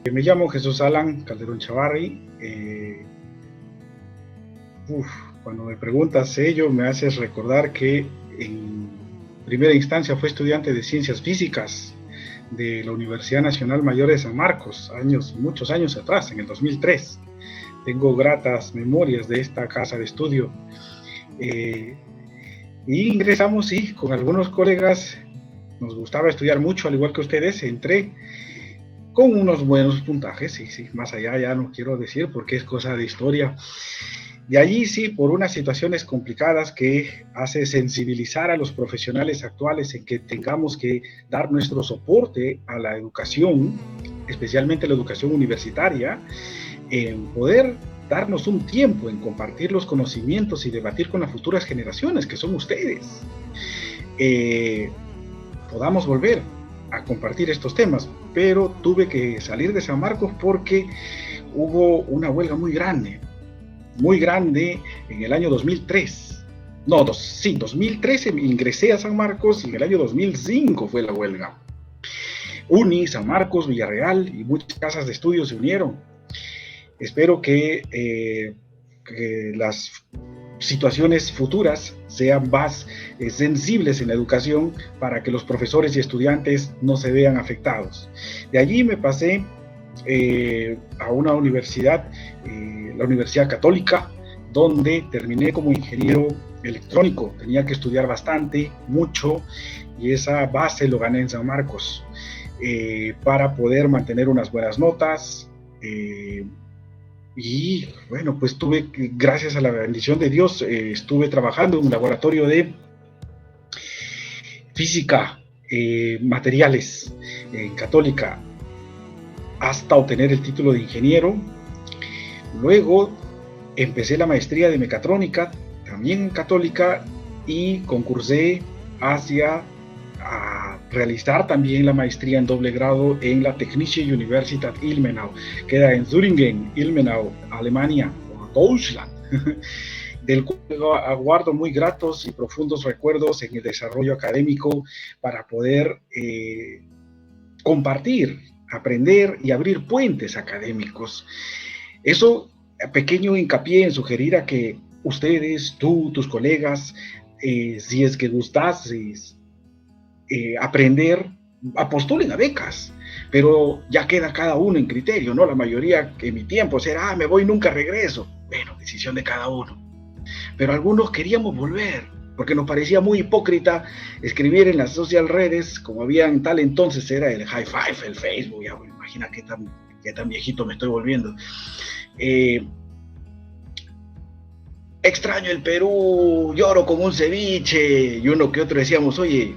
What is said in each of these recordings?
Me llamo Jesús Alan Calderón Chavarri. Cuando me preguntas ello, me haces recordar que en primera instancia fue estudiante de Ciencias Físicas de la Universidad Nacional Mayor de San Marcos, muchos años atrás, en el 2003. Tengo gratas memorias de esta casa de estudio. Y ingresamos, sí, con algunos colegas. Nos gustaba estudiar mucho, al igual que ustedes. Entré con unos buenos puntajes, sí, más allá ya no quiero decir porque es cosa de historia. Y allí sí, por unas situaciones complicadas que hace sensibilizar a los profesionales actuales en que tengamos que dar nuestro soporte a la educación, especialmente la educación universitaria, en poder darnos un tiempo en compartir los conocimientos y debatir con las futuras generaciones, que son ustedes. Podamos volver a compartir estos temas, pero tuve que salir de San Marcos porque hubo una huelga muy grande en el año 2003. No, 2013 ingresé a San Marcos y en el año 2005 fue la huelga. UNI, San Marcos, Villarreal y muchas casas de estudio se unieron. Espero que las situaciones futuras sean más sensibles en la educación para que los profesores y estudiantes no se vean afectados. De allí me pasé a una universidad, la Universidad Católica, donde terminé como ingeniero electrónico. Tenía que estudiar bastante, mucho, y esa base lo gané en San Marcos para poder mantener unas buenas notas. Y bueno, pues gracias a la bendición de Dios, estuve trabajando en un laboratorio de física, materiales, en Católica, hasta obtener el título de ingeniero. Luego empecé la maestría de mecatrónica, también en Católica, y concursé hacia realizar también la maestría en doble grado en la Technische Universität Ilmenau, queda en Thüringen, Ilmenau, Alemania, o Deutschland, del cual guardo muy gratos y profundos recuerdos en el desarrollo académico para poder compartir, aprender y abrir puentes académicos. Eso, pequeño hincapié en sugerir a que ustedes, tú, tus colegas, si es que gustases aprender, postulen a becas, pero ya queda cada uno en criterio, ¿no? La mayoría en mi tiempo era, me voy, nunca regreso. Bueno, decisión de cada uno. Pero algunos queríamos volver, porque nos parecía muy hipócrita escribir en las social redes, como había en tal entonces, era el high five, el Facebook, ya, bueno, imagina qué tan viejito me estoy volviendo. Extraño el Perú, lloro como un ceviche, y uno que otro decíamos, oye,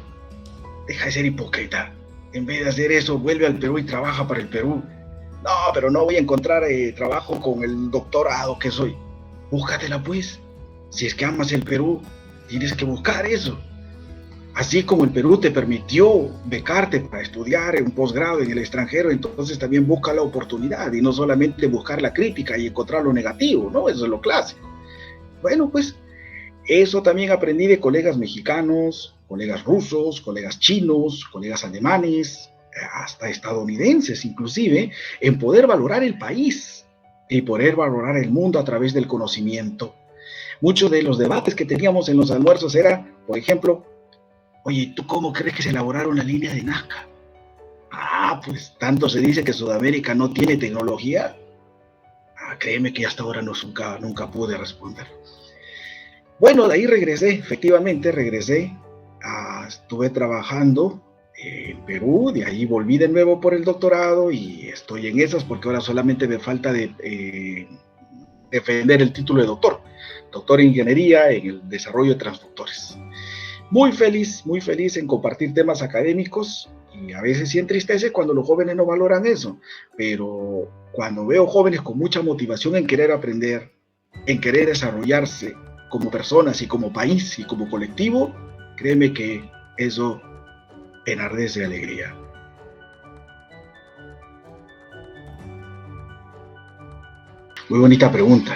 deja de ser hipócrita, en vez de hacer eso, vuelve al Perú y trabaja para el Perú. No, pero no voy a encontrar trabajo con el doctorado que soy. Búscatela pues, si es que amas el Perú, tienes que buscar eso. Así como el Perú te permitió becarte para estudiar en un posgrado en el extranjero, entonces también busca la oportunidad y no solamente buscar la crítica y encontrar lo negativo, ¿no? Eso es lo clásico. Bueno, pues eso también aprendí de colegas mexicanos, colegas rusos, colegas chinos, colegas alemanes, hasta estadounidenses inclusive, en poder valorar el país y poder valorar el mundo a través del conocimiento. Muchos de los debates que teníamos en los almuerzos era, por ejemplo, oye, ¿tú cómo crees que se elaboraron la línea de Nazca? Pues tanto se dice que Sudamérica no tiene tecnología. Créeme que hasta ahora nunca pude responder. Bueno, de ahí efectivamente regresé, estuve trabajando en Perú, de ahí volví de nuevo por el doctorado y estoy en esas porque ahora solamente me falta defender el título de doctor en ingeniería en el desarrollo de transductores. Muy feliz en compartir temas académicos y a veces sí entristece cuando los jóvenes no valoran eso, pero cuando veo jóvenes con mucha motivación en querer aprender, en querer desarrollarse como personas y como país y como colectivo, créeme que eso enardece de alegría. Muy bonita pregunta.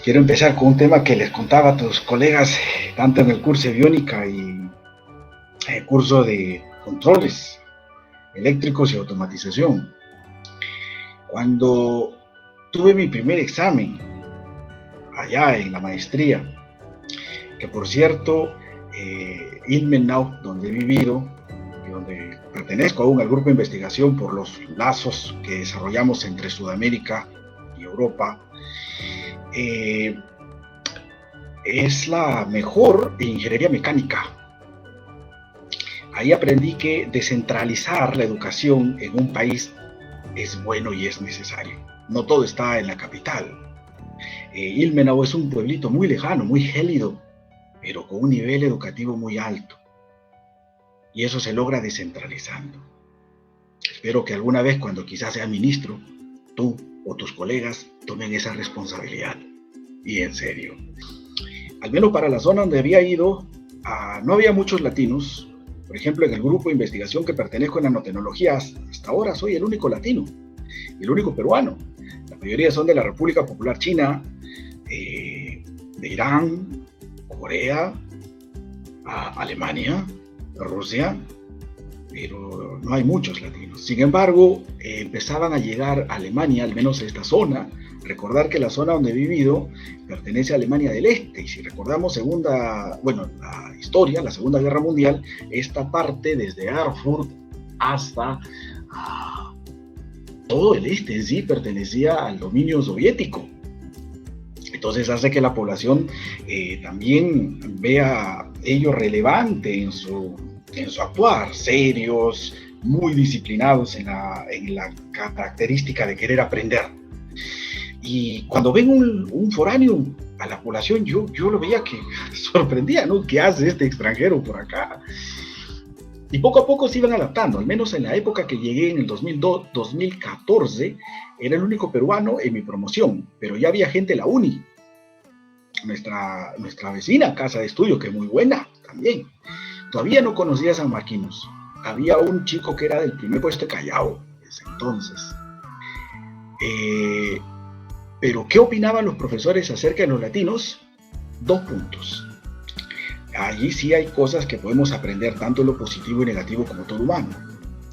Quiero empezar con un tema que les contaba a tus colegas, tanto en el curso de biónica y en el curso de controles eléctricos y automatización. Cuando tuve mi primer examen allá en la maestría, que por cierto, Ilmenau, donde he vivido y donde pertenezco aún al grupo de investigación por los lazos que desarrollamos entre Sudamérica y Europa, es la mejor en ingeniería mecánica. Ahí aprendí que descentralizar la educación en un país es bueno y es necesario. No todo está en la capital. Ilmenau es un pueblito muy lejano, muy gélido, pero con un nivel educativo muy alto. Y eso se logra descentralizando. Espero que alguna vez, cuando quizás sea ministro, tú o tus colegas tomen esa responsabilidad. Y en serio. Al menos para la zona donde había ido, no había muchos latinos. Por ejemplo, en el grupo de investigación que pertenezco en nanotecnología, hasta ahora soy el único latino, el único peruano. La mayoría son de la República Popular China, de Irán, Corea, Alemania, Rusia, pero no hay muchos latinos. Sin embargo, empezaban a llegar a Alemania, al menos a esta zona. Recordar que la zona donde he vivido pertenece a Alemania del Este, y si recordamos la historia, la Segunda Guerra Mundial, esta parte desde Erfurt hasta todo el este en sí pertenecía al dominio soviético. Entonces hace que la población también vea ello relevante en su actuar, serios, muy disciplinados en la característica de querer aprender. Y cuando ven un foráneo a la población, yo lo veía que sorprendía, ¿no? ¿Qué hace este extranjero por acá? Y poco a poco se iban adaptando, al menos en la época que llegué en el 2014, era el único peruano en mi promoción, pero ya había gente en la uni. Nuestra vecina casa de estudio, que es muy buena también. Todavía no conocía a San Marquinos. Había un chico que era del primer puesto de Callao, desde entonces. Pero, ¿qué opinaban los profesores acerca de los latinos? 2 puntos. Allí sí hay cosas que podemos aprender, tanto en lo positivo y negativo como todo humano.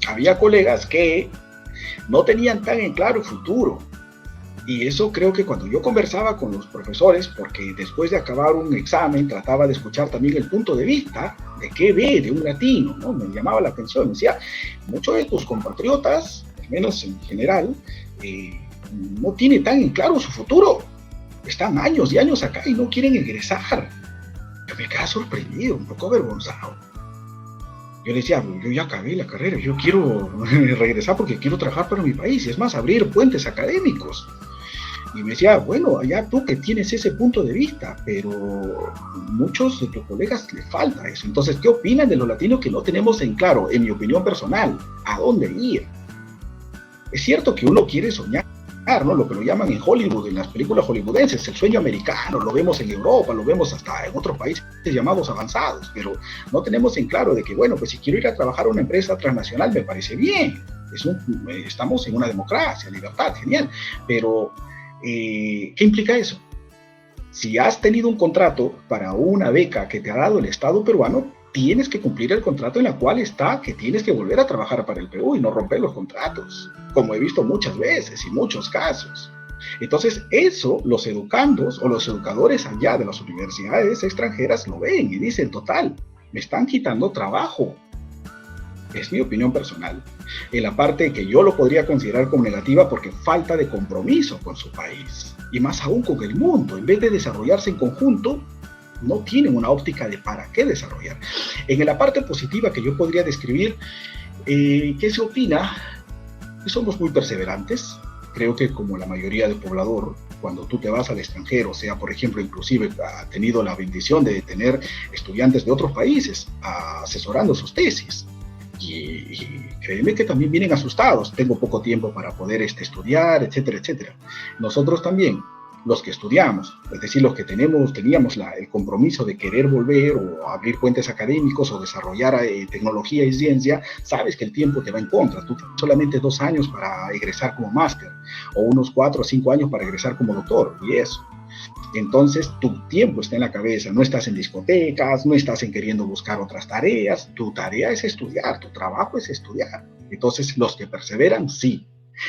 Había colegas que no tenían tan en claro el futuro. Y eso creo que cuando yo conversaba con los profesores, porque después de acabar un examen trataba de escuchar también el punto de vista de qué ve de un latino, ¿no? Me llamaba la atención, me decía, muchos de tus compatriotas, al menos en general, no tienen tan en claro su futuro. Están años y años acá y no quieren egresar. Yo me quedaba sorprendido, un poco avergonzado. Yo le decía, yo ya acabé la carrera, yo quiero regresar porque quiero trabajar para mi país, y es más, abrir puentes académicos. Y me decía, bueno, allá tú que tienes ese punto de vista, pero muchos de tus colegas les falta eso. Entonces, ¿qué opinan de los latinos que no tenemos en claro, en mi opinión personal, a dónde ir? Es cierto que uno quiere soñar, ¿no? Lo que lo llaman en Hollywood, en las películas hollywoodenses, el sueño americano, lo vemos en Europa, lo vemos hasta en otros países llamados avanzados, pero no tenemos en claro de que, bueno, pues si quiero ir a trabajar a una empresa transnacional me parece bien, estamos en una democracia, libertad, genial, pero ¿qué implica eso? Si has tenido un contrato para una beca que te ha dado el Estado peruano, tienes que cumplir el contrato en la cual está que tienes que volver a trabajar para el Perú y no romper los contratos, como he visto muchas veces y muchos casos. Entonces eso los educandos o los educadores allá de las universidades extranjeras lo ven y dicen, total, me están quitando trabajo. Es mi opinión personal, en la parte que yo lo podría considerar como negativa porque falta de compromiso con su país y más aún con el mundo. En vez de desarrollarse en conjunto, no tienen una óptica de para qué desarrollar. En la parte positiva que yo podría describir, ¿qué se opina? Que somos muy perseverantes. Creo que como la mayoría del poblador, cuando tú te vas al extranjero, sea por ejemplo, inclusive ha tenido la bendición de tener estudiantes de otros países asesorando sus tesis. Y créeme que también vienen asustados, tengo poco tiempo para poder estudiar, etcétera, etcétera. Nosotros también, los que estudiamos, es decir, los que teníamos el compromiso de querer volver o abrir puentes académicos o desarrollar tecnología y ciencia, sabes que el tiempo te va en contra. Tú tienes solamente 2 años para egresar como máster o unos 4 o 5 años para egresar como doctor y eso. Entonces tu tiempo está en la cabeza, no estás en discotecas, no estás en queriendo buscar otras tareas, tu tarea es estudiar, tu trabajo es estudiar. Entonces los que perseveran, sí.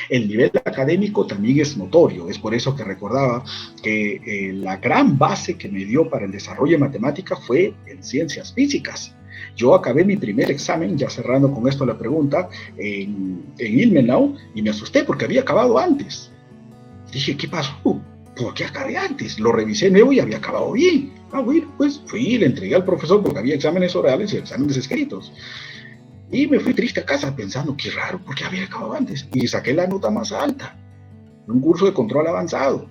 El nivel académico también es notorio, es por eso que recordaba que la gran base que me dio para el desarrollo de matemática fue en ciencias físicas. Yo acabé mi primer examen, ya cerrando con esto la pregunta, en Ilmenau, y me asusté porque había acabado antes. Dije, ¿qué pasó? ¿Por qué acabé antes? Lo revisé nuevo y había acabado bien. Bueno, pues fui y le entregué al profesor porque había exámenes orales y exámenes escritos. Y me fui triste a casa pensando, qué raro, ¿por qué había acabado antes? Y saqué la nota más alta, un curso de control avanzado.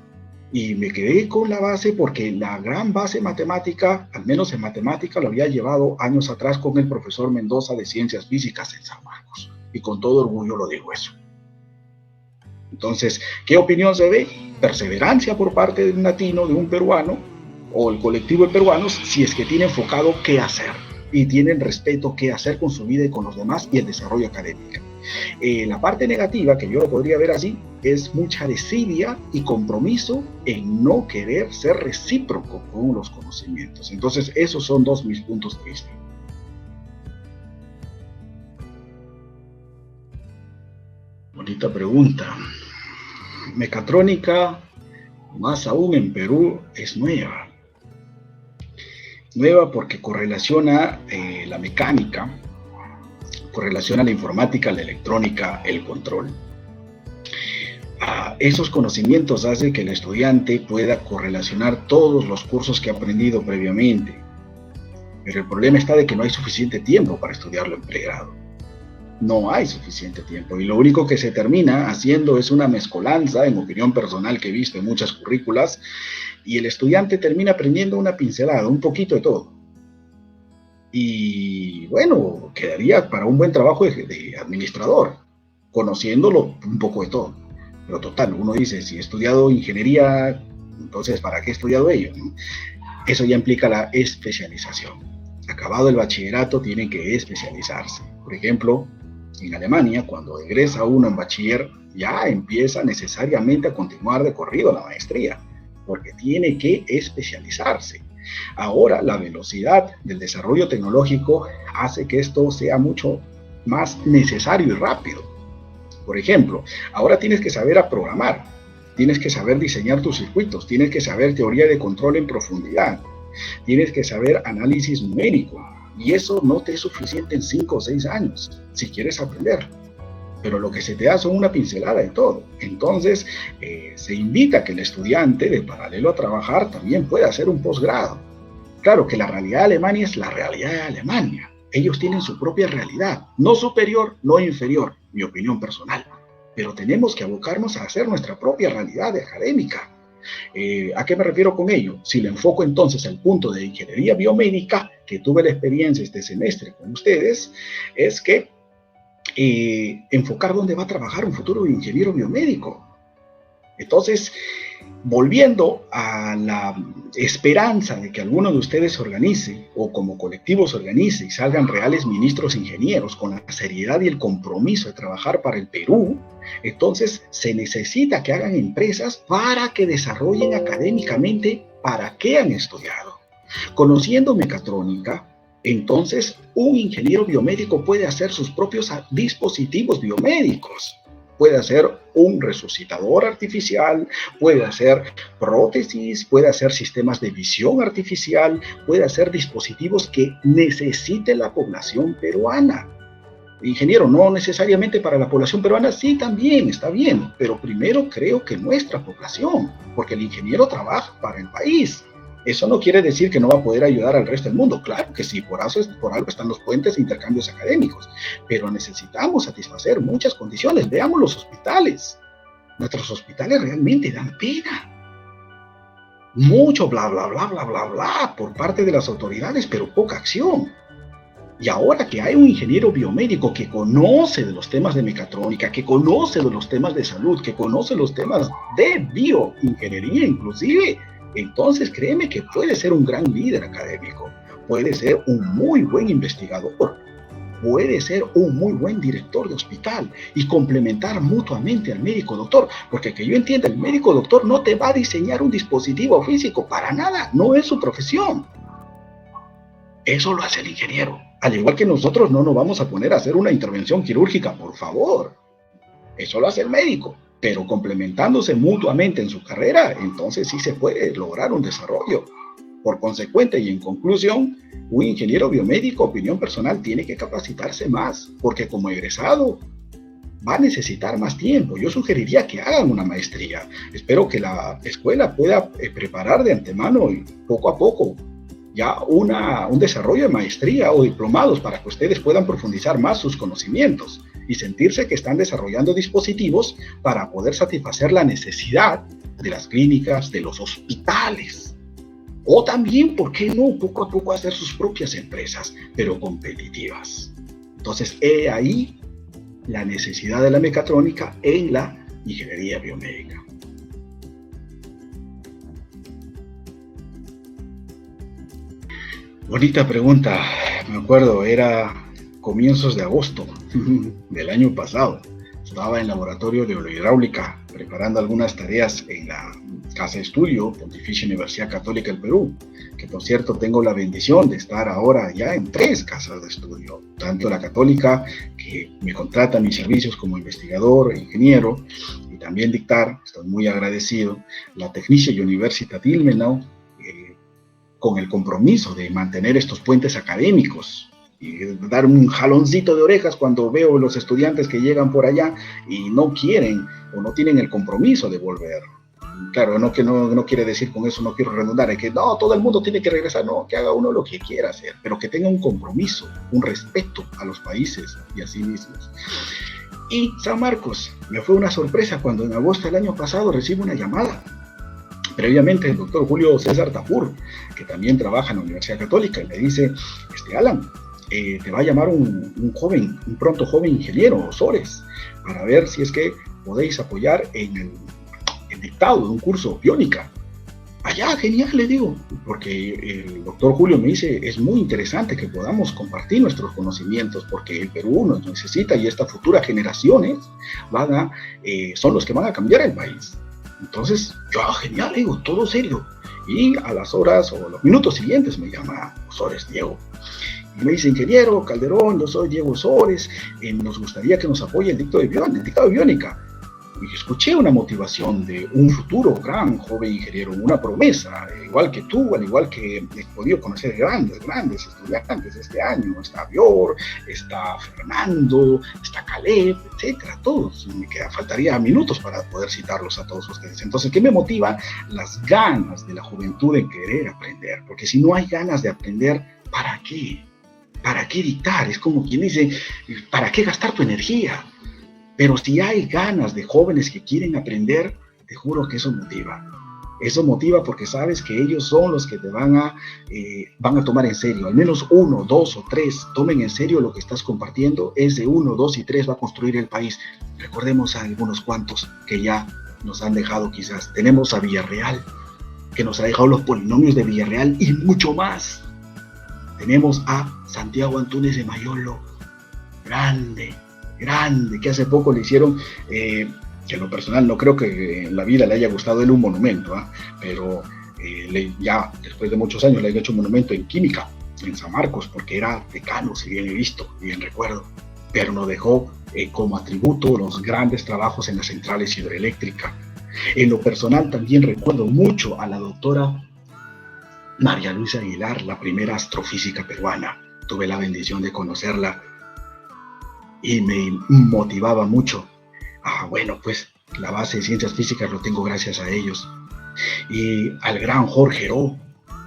Y me quedé con la base porque la gran base matemática, al menos en matemática, lo había llevado años atrás con el profesor Mendoza de Ciencias Físicas en San Marcos. Y con todo orgullo lo digo eso. Entonces, ¿qué opinión se ve? Perseverancia por parte de un latino, de un peruano, o el colectivo de peruanos, si es que tiene enfocado qué hacer y tienen respeto qué hacer con su vida y con los demás y el desarrollo académico. La parte negativa, que yo lo podría ver así, es mucha desidia y compromiso en no querer ser recíproco con los conocimientos. Entonces, esos son mis puntos de vista. Bonita pregunta. Mecatrónica, más aún en Perú, es nueva. Nueva porque correlaciona la mecánica, correlaciona la informática, la electrónica, el control. Esos conocimientos hacen que el estudiante pueda correlacionar todos los cursos que ha aprendido previamente. Pero el problema está de que no hay suficiente tiempo para estudiarlo en pregrado. No hay suficiente tiempo y lo único que se termina haciendo es una mezcolanza, en opinión personal que he visto en muchas currículas, y el estudiante termina aprendiendo una pincelada, un poquito de todo. Y bueno, quedaría para un buen trabajo de administrador, conociéndolo un poco de todo. Pero total, uno dice, si he estudiado ingeniería, entonces ¿para qué he estudiado ello? Eso ya implica la especialización. Acabado el bachillerato, tienen que especializarse. Por ejemplo, en Alemania, cuando egresa uno en bachiller, ya empieza necesariamente a continuar de corrido la maestría, porque tiene que especializarse. Ahora, la velocidad del desarrollo tecnológico hace que esto sea mucho más necesario y rápido. Por ejemplo, ahora tienes que saber a programar, tienes que saber diseñar tus circuitos, tienes que saber teoría de control en profundidad, tienes que saber análisis numérico, y eso no te es suficiente en 5 o 6 años, si quieres aprender. Pero lo que se te da son una pincelada de todo. Entonces, se invita a que el estudiante, de paralelo a trabajar, también pueda hacer un posgrado. Claro que la realidad de Alemania es la realidad de Alemania. Ellos tienen su propia realidad, no superior, no inferior, mi opinión personal. Pero tenemos que abocarnos a hacer nuestra propia realidad académica. ¿A qué me refiero con ello? Si le enfoco entonces al punto de ingeniería biomédica, que tuve la experiencia este semestre con ustedes, es que enfocar dónde va a trabajar un futuro ingeniero biomédico. Entonces, volviendo a la esperanza de que alguno de ustedes se organice o como colectivo se organice y salgan reales ministros ingenieros con la seriedad y el compromiso de trabajar para el Perú, entonces se necesita que hagan empresas para que desarrollen académicamente para qué han estudiado. Conociendo mecatrónica, entonces un ingeniero biomédico puede hacer sus propios dispositivos biomédicos. Puede hacer un resucitador artificial, puede hacer prótesis, puede hacer sistemas de visión artificial, puede hacer dispositivos que necesite la población peruana. Ingeniero, no necesariamente para la población peruana, sí, también, está bien, pero primero creo que nuestra población, porque el ingeniero trabaja para el país. Eso no quiere decir que no va a poder ayudar al resto del mundo. Claro que sí, por algo están los puentes de intercambios académicos. Pero necesitamos satisfacer muchas condiciones. Veamos los hospitales. Nuestros hospitales realmente dan pena. Mucho bla, bla, bla, bla, bla, bla por parte de las autoridades, pero poca acción. Y ahora que hay un ingeniero biomédico que conoce de los temas de mecatrónica, que conoce de los temas de salud, que conoce los temas de bioingeniería inclusive, entonces créeme que puede ser un gran líder académico, puede ser un muy buen investigador, puede ser un muy buen director de hospital y complementar mutuamente al médico doctor, porque que yo entienda, el médico doctor no te va a diseñar un dispositivo físico, para nada, no es su profesión. Eso lo hace el ingeniero. Al igual que nosotros no nos vamos a poner a hacer una intervención quirúrgica, por favor. Eso lo hace el médico, pero complementándose mutuamente en su carrera, entonces sí se puede lograr un desarrollo. Por consecuente y en conclusión, un ingeniero biomédico, opinión personal, tiene que capacitarse más, porque como egresado va a necesitar más tiempo. Yo sugeriría que hagan una maestría. Espero que la escuela pueda preparar de antemano y poco a poco ya un desarrollo de maestría o diplomados para que ustedes puedan profundizar más sus conocimientos y sentirse que están desarrollando dispositivos para poder satisfacer la necesidad de las clínicas, de los hospitales. O también, ¿por qué no? Poco a poco hacer sus propias empresas, pero competitivas. Entonces, he ahí la necesidad de la mecatrónica en la ingeniería biomédica. Bonita pregunta. Me acuerdo, era comienzos de agosto del año pasado. Estaba en laboratorio de hidráulica preparando algunas tareas en la casa de estudio Pontificia Universidad Católica del Perú, que por cierto tengo la bendición de estar ahora ya en 3 casas de estudio, tanto la católica, que me contrata mis servicios como investigador e ingeniero, y también dictar, estoy muy agradecido, la Technische Universität Ilmenau, con el compromiso de mantener estos puentes académicos y dar un jaloncito de orejas cuando veo los estudiantes que llegan por allá y no quieren o no tienen el compromiso de volver. Claro, no quiere decir con eso, no quiero redundar, es que no, todo el mundo tiene que regresar, no, que haga uno lo que quiera hacer, pero que tenga un compromiso, un respeto a los países y a sí mismos. Y San Marcos, me fue una sorpresa cuando en agosto del año pasado recibo una llamada. Previamente el doctor Julio César Tafur, que también trabaja en la Universidad Católica, y me dice, Alan, te va a llamar un pronto joven ingeniero, Osores, para ver si es que podéis apoyar en el dictado de un curso biónica. Allá, genial, le digo, porque el doctor Julio me dice, es muy interesante que podamos compartir nuestros conocimientos, porque el Perú nos necesita y estas futuras generaciones son los que van a cambiar el país. Entonces, yo, genial, le digo, todo serio. Y a las horas o los minutos siguientes me llama Osores Diego. Y me dice, ingeniero Calderón, yo soy Diego Osores, nos gustaría que nos apoye el dictado de biónica. Y escuché una motivación de un futuro gran joven ingeniero, una promesa, igual que tú, al igual que he podido conocer grandes estudiantes este año. Está Bior, está Fernando, está Caleb, etcétera, todos. Me faltaría minutos para poder citarlos a todos ustedes. Entonces, ¿qué me motiva? Las ganas de la juventud en querer aprender. Porque si no hay ganas de aprender, ¿para qué? ¿Para qué dictar? Es como quien dice, ¿para qué gastar tu energía? Pero si hay ganas de jóvenes que quieren aprender, te juro que eso motiva. Eso motiva porque sabes que ellos son los que te van a tomar en serio. Al menos 1, 2 o 3 tomen en serio lo que estás compartiendo. Ese 1, 2 y 3 va a construir el país. Recordemos a algunos cuantos que ya nos han dejado quizás. Tenemos a Villarreal, que nos ha dejado los polinomios de Villarreal y mucho más. Tenemos a Santiago Antúnez de Mayolo, grande, que hace poco le hicieron, que en lo personal no creo que en la vida le haya gustado él un monumento, pero ya después de muchos años le han hecho un monumento en química, en San Marcos, porque era decano, si bien he visto, bien recuerdo, pero nos dejó como atributo los grandes trabajos en las centrales hidroeléctricas. En lo personal también recuerdo mucho a la doctora María Luisa Aguilar, la primera astrofísica peruana. Tuve la bendición de conocerla y me motivaba mucho. Bueno, pues la base de ciencias físicas lo tengo gracias a ellos. Y al gran Jorge Heró,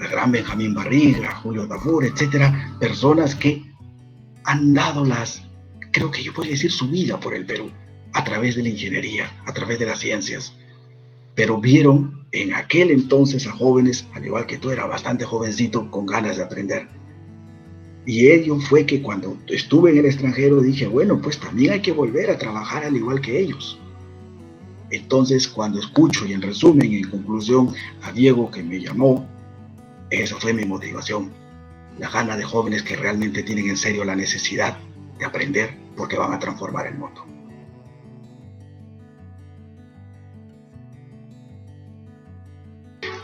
al gran Benjamín Barriga, Julio Tafur, etcétera, personas que han dado creo que yo podría decir su vida por el Perú, a través de la ingeniería, a través de las ciencias. Pero vieron en aquel entonces a jóvenes, al igual que tú, era bastante jovencito, con ganas de aprender. Y ello fue que cuando estuve en el extranjero dije, bueno, pues también hay que volver a trabajar al igual que ellos. Entonces, cuando escucho y en resumen y en conclusión a Diego que me llamó, esa fue mi motivación. La gana de jóvenes que realmente tienen en serio la necesidad de aprender porque van a transformar el mundo.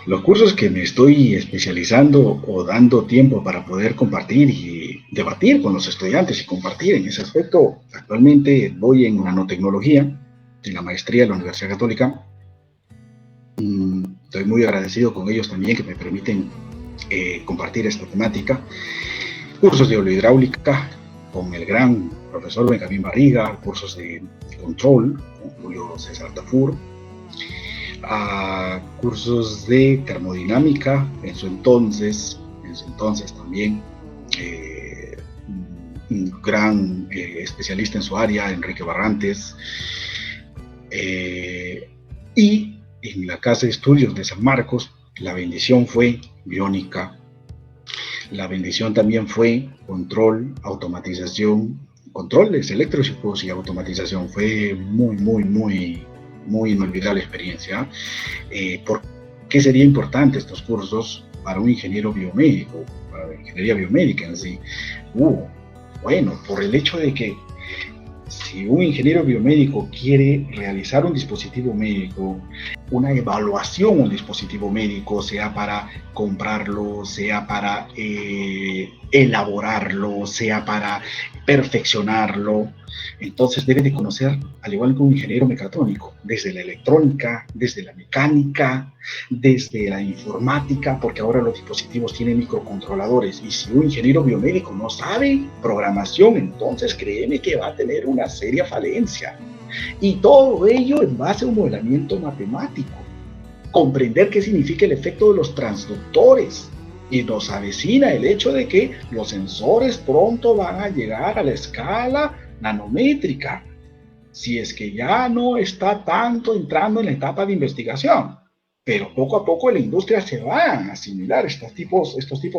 Los cursos que me estoy especializando o dando tiempo para poder compartir y debatir con los estudiantes y compartir en ese aspecto, actualmente voy en nanotecnología, en la maestría de la Universidad Católica. Estoy muy agradecido con ellos también que me permiten compartir esta temática. Cursos de hidráulica con el gran profesor Benjamín Barriga, cursos de control con Julio César Tafur, cursos de termodinámica en su entonces también un gran especialista en su área, Enrique Barrantes, y en la Casa de Estudios de San Marcos la bendición fue biónica. La bendición también fue control, automatización, controles eléctricos y automatización. Fue muy inolvidable experiencia. ¿Por qué sería importante estos cursos para un ingeniero biomédico, para la ingeniería biomédica en sí? Bueno, por el hecho de que si un ingeniero biomédico quiere realizar un dispositivo médico, una evaluación de un dispositivo médico, sea para comprarlo, sea para elaborarlo, sea para perfeccionarlo, entonces debe de conocer, al igual que un ingeniero mecatrónico, desde la electrónica, desde la mecánica, desde la informática, porque ahora los dispositivos tienen microcontroladores, y si un ingeniero biomédico no sabe programación, entonces créeme que va a tener una seria falencia. Y todo ello en base a un modelamiento matemático. Comprender qué significa el efecto de los transductores. Y nos avecina el hecho de que los sensores pronto van a llegar a la escala nanométrica, si es que ya no está tanto entrando en la etapa de investigación. Pero poco a poco la industria se va a asimilar estos tipos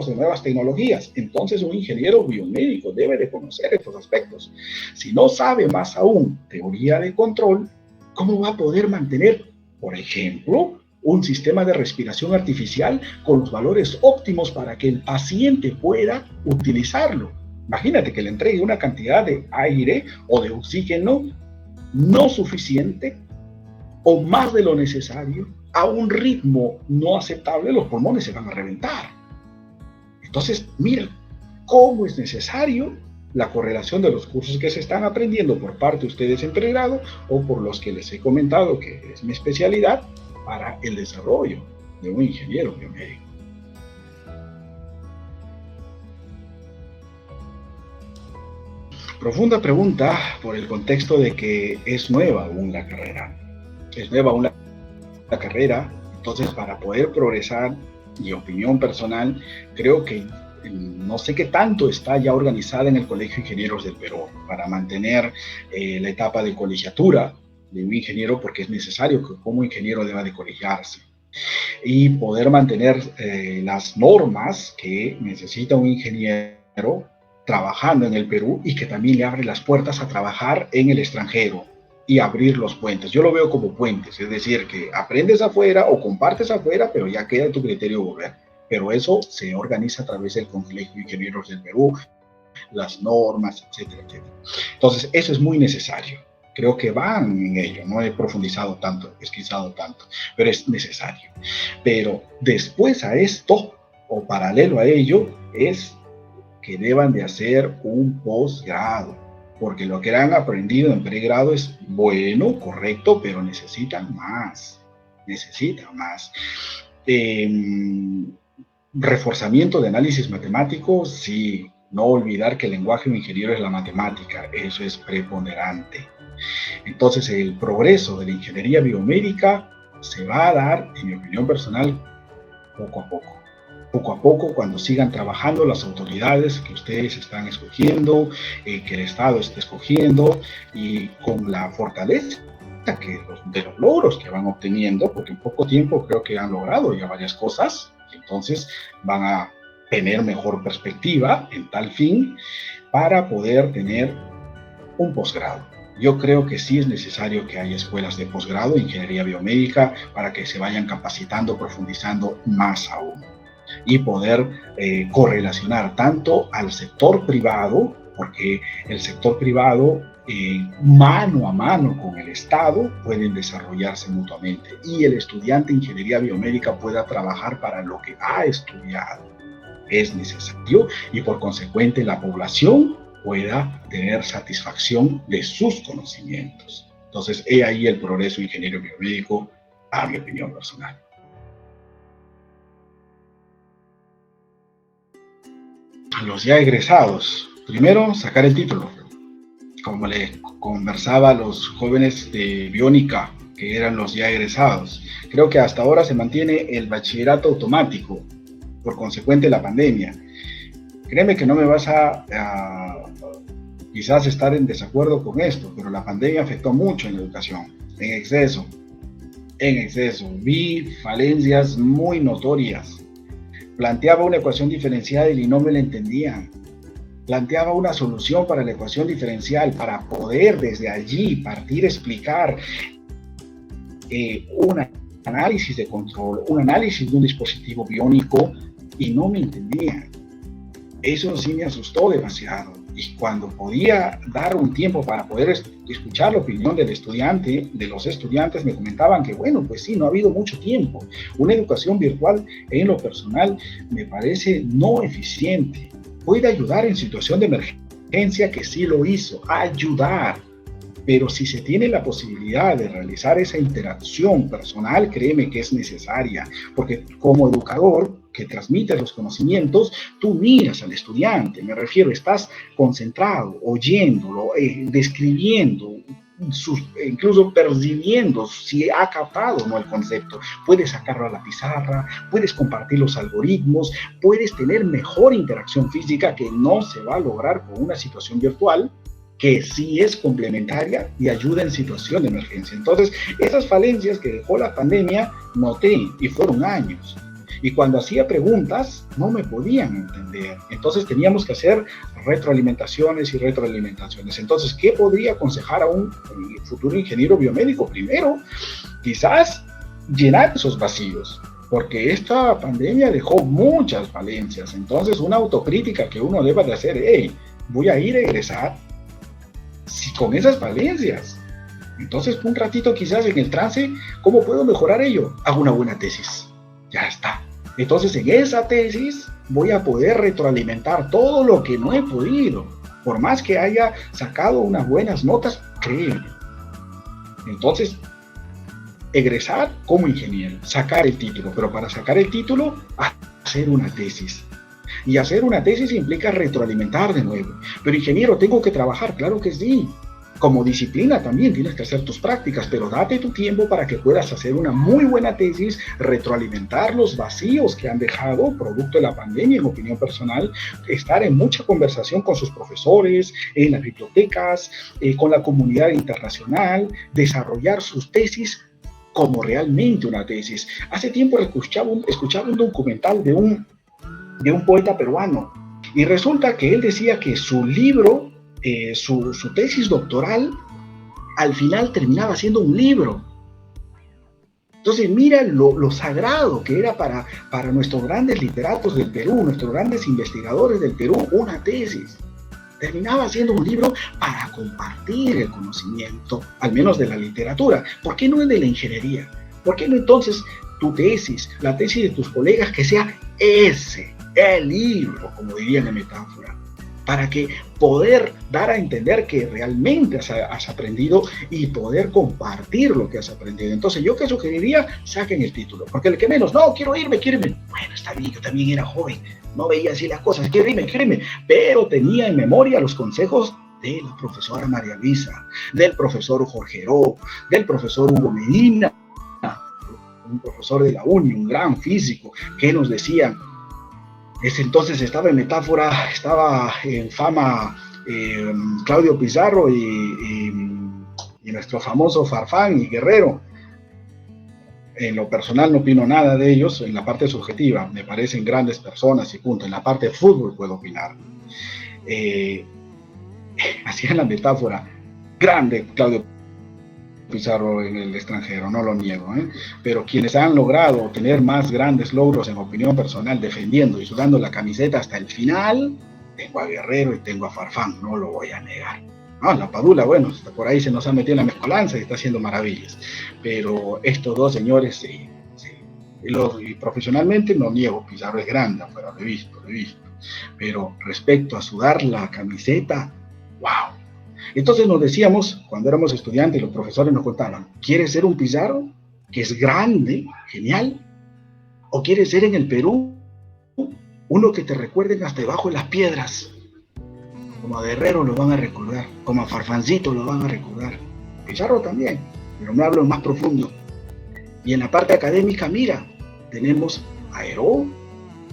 de nuevas tecnologías. Entonces un ingeniero biomédico debe de conocer estos aspectos. Si no sabe más aún teoría de control, ¿cómo va a poder mantener, por ejemplo, un sistema de respiración artificial con los valores óptimos para que el paciente pueda utilizarlo? Imagínate que le entregue una cantidad de aire o de oxígeno no suficiente o más de lo necesario a un ritmo no aceptable, los pulmones se van a reventar. Entonces, mira cómo es necesario la correlación de los cursos que se están aprendiendo por parte de ustedes en pregrado o por los que les he comentado que es mi especialidad para el desarrollo de un ingeniero biomédico. Profunda pregunta por el contexto de que es nueva aún la carrera. Es nueva aún la carrera, entonces para poder progresar, mi opinión personal, creo que no sé qué tanto está ya organizada en el Colegio de Ingenieros del Perú para mantener la etapa de colegiatura de un ingeniero, porque es necesario que como ingeniero deba de colegiarse y poder mantener las normas que necesita un ingeniero trabajando en el Perú y que también le abre las puertas a trabajar en el extranjero y abrir los puentes. Yo lo veo como puentes, es decir, que aprendes afuera o compartes afuera, pero ya queda en tu criterio volver. Pero eso se organiza a través del Colegio de Ingenieros del Perú, las normas, etcétera, etcétera. Entonces, eso es muy necesario. Creo que van en ello, no he profundizado tanto, pesquisado tanto, pero es necesario. Pero después a esto, o paralelo a ello, es que deban de hacer un posgrado, porque lo que han aprendido en pregrado es bueno, correcto, pero necesitan más. Reforzamiento de análisis matemático, sí. No olvidar que el lenguaje de un ingeniero es la matemática, eso es preponderante. Entonces el progreso de la ingeniería biomédica se va a dar, en mi opinión personal, poco a poco. Poco a poco, cuando sigan trabajando las autoridades que ustedes están escogiendo, que el Estado esté escogiendo, y con la fortaleza de los logros que van obteniendo, porque en poco tiempo creo que han logrado ya varias cosas, y entonces van a tener mejor perspectiva en tal fin para poder tener un posgrado. Yo creo que sí es necesario que haya escuelas de posgrado en ingeniería biomédica para que se vayan capacitando, profundizando más aún y poder correlacionar tanto al sector privado, porque el sector privado mano a mano con el Estado pueden desarrollarse mutuamente y el estudiante de ingeniería biomédica pueda trabajar para lo que ha estudiado. Es necesario y por consecuente la población pueda tener satisfacción de sus conocimientos. Entonces, he ahí el progreso ingeniero biomédico, a mi opinión personal. A los ya egresados, primero, sacar el título. Como le conversaba a los jóvenes de Biónica, que eran los ya egresados. Creo que hasta ahora se mantiene el bachillerato automático, por consecuente la pandemia. Créeme que no me vas a quizás estar en desacuerdo con esto, pero la pandemia afectó mucho en la educación, en exceso. Vi falencias muy notorias. Planteaba una ecuación diferencial y no me la entendían. Planteaba una solución para la ecuación diferencial para poder desde allí partir a explicar un análisis de control, un análisis de un dispositivo biónico y no me entendían. Eso sí me asustó demasiado. Y cuando podía dar un tiempo para poder escuchar la opinión del estudiante, de los estudiantes, me comentaban que, bueno, pues sí, no ha habido mucho tiempo. Una educación virtual, en lo personal, me parece no eficiente. Puede ayudar en situación de emergencia, que sí lo hizo, ayudar. Pero si se tiene la posibilidad de realizar esa interacción personal, créeme que es necesaria, porque como educador que transmite los conocimientos, tú miras al estudiante, me refiero, estás concentrado, oyéndolo, describiendo, incluso percibiendo si ha captado o no el concepto. Puedes sacarlo a la pizarra, puedes compartir los algoritmos, puedes tener mejor interacción física que no se va a lograr con una situación virtual, que sí es complementaria y ayuda en situación de emergencia. Entonces, esas falencias que dejó la pandemia, noté, y fueron años. Y cuando hacía preguntas, no me podían entender. Entonces, teníamos que hacer retroalimentaciones y retroalimentaciones. Entonces, ¿qué podría aconsejar a un futuro ingeniero biomédico? Primero, quizás llenar esos vacíos, porque esta pandemia dejó muchas falencias. Entonces, una autocrítica que uno deba de hacer, hey, voy a ir a egresar con esas falencias. Entonces, un ratito quizás en el trance, ¿cómo puedo mejorar ello? Hago una buena tesis. Ya está. Entonces, en esa tesis voy a poder retroalimentar todo lo que no he podido. Por más que haya sacado unas buenas notas, créeme. Entonces, egresar como ingeniero, sacar el título. Pero para sacar el título, hacer una tesis. Y hacer una tesis implica retroalimentar de nuevo. Pero ingeniero, tengo que trabajar, claro que sí. Como disciplina también tienes que hacer tus prácticas, pero date tu tiempo para que puedas hacer una muy buena tesis, retroalimentar los vacíos que han dejado producto de la pandemia, en opinión personal, estar en mucha conversación con sus profesores, en las bibliotecas, con la comunidad internacional, desarrollar sus tesis como realmente una tesis. Hace tiempo escuchaba un documental de un poeta peruano, y resulta que él decía que su libro, su tesis doctoral, al final terminaba siendo un libro. Entonces mira lo sagrado que era para nuestros grandes literatos del Perú, nuestros grandes investigadores del Perú, una tesis. Terminaba siendo un libro para compartir el conocimiento, al menos de la literatura. ¿Por qué no el de la ingeniería? ¿Por qué no entonces tu tesis, la tesis de tus colegas, que sea el libro, como dirían en metáfora, para que poder dar a entender que realmente has aprendido y poder compartir lo que has aprendido? Entonces, yo que sugeriría, saquen el título, porque el que menos, no, quiero irme, bueno, está bien, yo también era joven, no veía así las cosas, quiero irme, pero tenía en memoria los consejos de la profesora María Luisa, del profesor Jorge Heró, del profesor Hugo Medina, un profesor de la UNI, un gran físico, que nos decían, ese entonces estaba en metáfora, estaba en fama Claudio Pizarro y nuestro famoso Farfán y Guerrero. En lo personal no opino nada de ellos, en la parte subjetiva me parecen grandes personas y punto. En la parte de fútbol puedo opinar. Hacían la metáfora, grande Claudio Pizarro en el extranjero, no lo niego, pero quienes han logrado tener más grandes logros en opinión personal, defendiendo y sudando la camiseta hasta el final, tengo a Guerrero y tengo a Farfán, no lo voy a negar. La Padula, bueno, por ahí se nos ha metido en la mezcolanza y está haciendo maravillas, pero estos dos señores, sí. Y profesionalmente no niego, Pizarro es grande, pero lo he visto, pero respecto a sudar la camiseta, wow. Entonces nos decíamos, cuando éramos estudiantes, los profesores nos contaban, ¿quieres ser un Pizarro, que es grande, genial? ¿O quieres ser en el Perú uno que te recuerden hasta debajo de las piedras? Como a Guerrero lo van a recordar, como a Farfancito lo van a recordar. Pizarro también, pero me hablo más profundo. Y en la parte académica, mira, tenemos a Heró,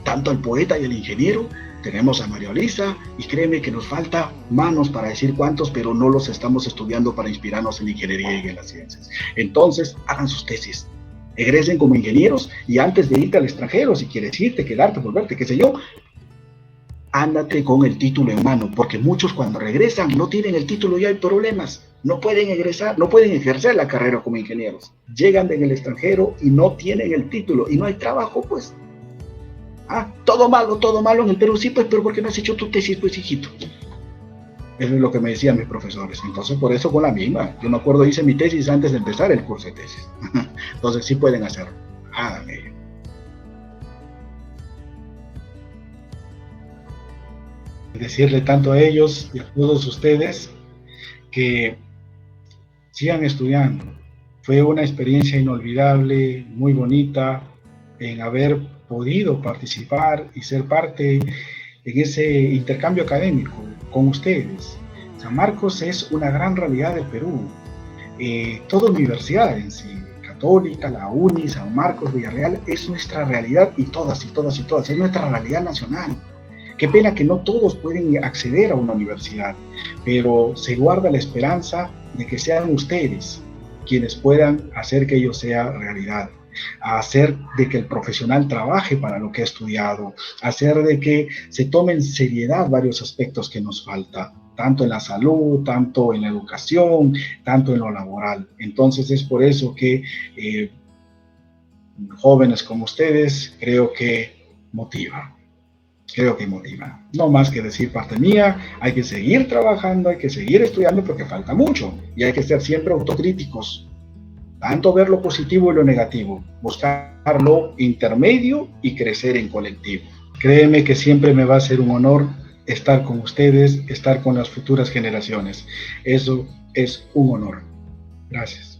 tanto al poeta y al ingeniero, tenemos a María Luisa, y créeme que nos falta manos para decir cuántos, pero no los estamos estudiando para inspirarnos en la ingeniería y en las ciencias. Entonces, hagan sus tesis, egresen como ingenieros, y antes de irte al extranjero, si quieres irte, quedarte, volverte, qué sé yo, ándate con el título en mano, porque muchos cuando regresan no tienen el título y hay problemas. No pueden egresar, no pueden ejercer la carrera como ingenieros. Llegan en el extranjero y no tienen el título y no hay trabajo, pues. Todo malo en el Perú, sí, pues, pero ¿por qué no has hecho tu tesis, pues, hijito? Eso es lo que me decían mis profesores. Entonces, por eso con la misma. Yo me acuerdo, hice mi tesis antes de empezar el curso de tesis. Entonces, sí pueden hacerlo. Hagan ello. Decirle tanto a ellos y a todos ustedes que sigan estudiando. Fue una experiencia inolvidable, muy bonita, en haber podido participar y ser parte en ese intercambio académico con ustedes. San Marcos es una gran realidad del Perú. Toda universidad en sí, Católica, la UNI, San Marcos, Villarreal, es nuestra realidad y todas, es nuestra realidad nacional. Qué pena que no todos pueden acceder a una universidad, pero se guarda la esperanza de que sean ustedes quienes puedan hacer que ello sea realidad, hacer de que el profesional trabaje para lo que ha estudiado, hacer de que se tome en seriedad varios aspectos que nos falta, tanto en la salud, tanto en la educación, tanto en lo laboral. Entonces es por eso que jóvenes como ustedes creo que motiva. No más que decir parte mía, hay que seguir trabajando, hay que seguir estudiando porque falta mucho y hay que ser siempre autocríticos, tanto ver lo positivo y lo negativo, buscar lo intermedio y crecer en colectivo. Créeme que siempre me va a ser un honor estar con ustedes, estar con las futuras generaciones. Eso es un honor. Gracias.